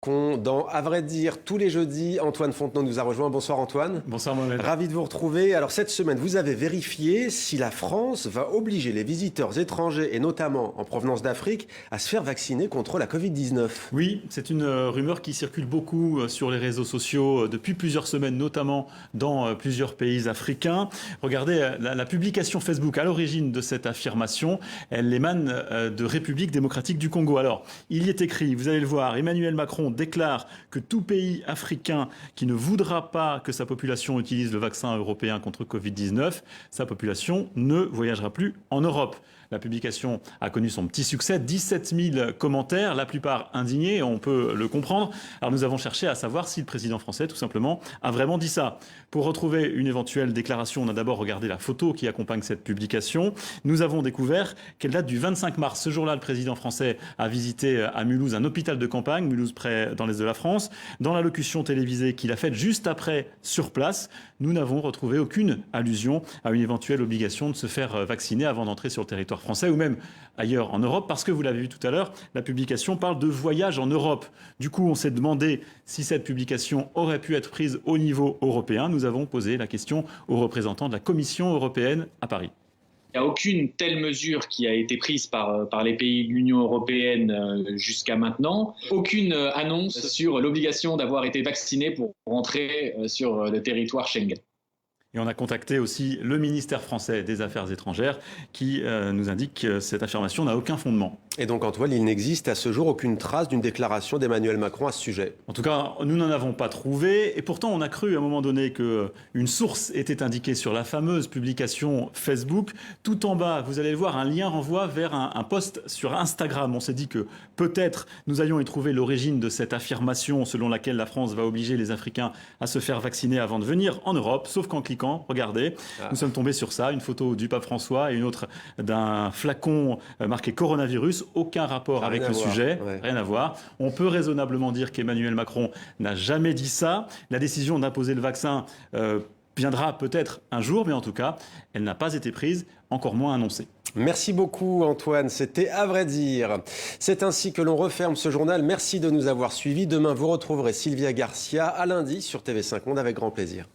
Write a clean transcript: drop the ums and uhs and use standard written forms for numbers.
Dans À vrai dire, tous les jeudis, Antoine Fontenot nous a rejoint. Bonsoir Antoine. Bonsoir Mohamed. Ravi de vous retrouver. Alors cette semaine, vous avez vérifié si la France va obliger les visiteurs étrangers, et notamment en provenance d'Afrique, à se faire vacciner contre la Covid-19. Oui, c'est une rumeur qui circule beaucoup sur les réseaux sociaux depuis plusieurs semaines, notamment dans plusieurs pays africains. Regardez la publication Facebook à l'origine de cette affirmation. Elle émane de République démocratique du Congo. Alors, il y est écrit, vous allez le voir, Emmanuel Macron déclare que tout pays africain qui ne voudra pas que sa population utilise le vaccin européen contre Covid-19, sa population ne voyagera plus en Europe. La publication a connu son petit succès, 17 000 commentaires, la plupart indignés, on peut le comprendre. Alors nous avons cherché à savoir si le président français, tout simplement, a vraiment dit ça. Pour retrouver une éventuelle déclaration, on a d'abord regardé la photo qui accompagne cette publication. Nous avons découvert qu'elle date du 25 mars. Ce jour-là, le président français a visité à Mulhouse un hôpital de campagne, Mulhouse près dans l'est de la France. Dans l'allocution télévisée qu'il a faite juste après sur place, nous n'avons retrouvé aucune allusion à une éventuelle obligation de se faire vacciner avant d'entrer sur le territoire français ou même ailleurs en Europe, parce que vous l'avez vu tout à l'heure, la publication parle de voyage en Europe. Du coup, on s'est demandé si cette publication aurait pu être prise au niveau européen. Nous avons posé la question aux représentants de la Commission européenne à Paris. Il n'y a aucune telle mesure qui a été prise par les pays de l'Union européenne jusqu'à maintenant. Aucune annonce sur l'obligation d'avoir été vacciné pour rentrer sur le territoire Schengen. Et on a contacté aussi le ministère français des Affaires étrangères qui nous indique que cette affirmation n'a aucun fondement. Et donc Antoine, il n'existe à ce jour aucune trace d'une déclaration d'Emmanuel Macron à ce sujet. En tout cas, nous n'en avons pas trouvé. Et pourtant, on a cru à un moment donné qu'une source était indiquée sur la fameuse publication Facebook. Tout en bas, vous allez le voir, un lien renvoie vers un post sur Instagram. On s'est dit que peut-être nous allions y trouver l'origine de cette affirmation selon laquelle la France va obliger les Africains à se faire vacciner avant de venir en Europe, sauf qu'en cliquant, regardez, nous sommes tombés sur ça, une photo du pape François et une autre d'un flacon marqué coronavirus. Aucun rapport avec le sujet, rien à voir. On peut raisonnablement dire qu'Emmanuel Macron n'a jamais dit ça. La décision d'imposer le vaccin viendra peut-être un jour, mais en tout cas, elle n'a pas été prise, encore moins annoncée. Merci beaucoup Antoine, c'était À vrai dire. C'est ainsi que l'on referme ce journal. Merci de nous avoir suivis. Demain, vous retrouverez Sylvia Garcia à lundi sur TV5 Monde avec grand plaisir.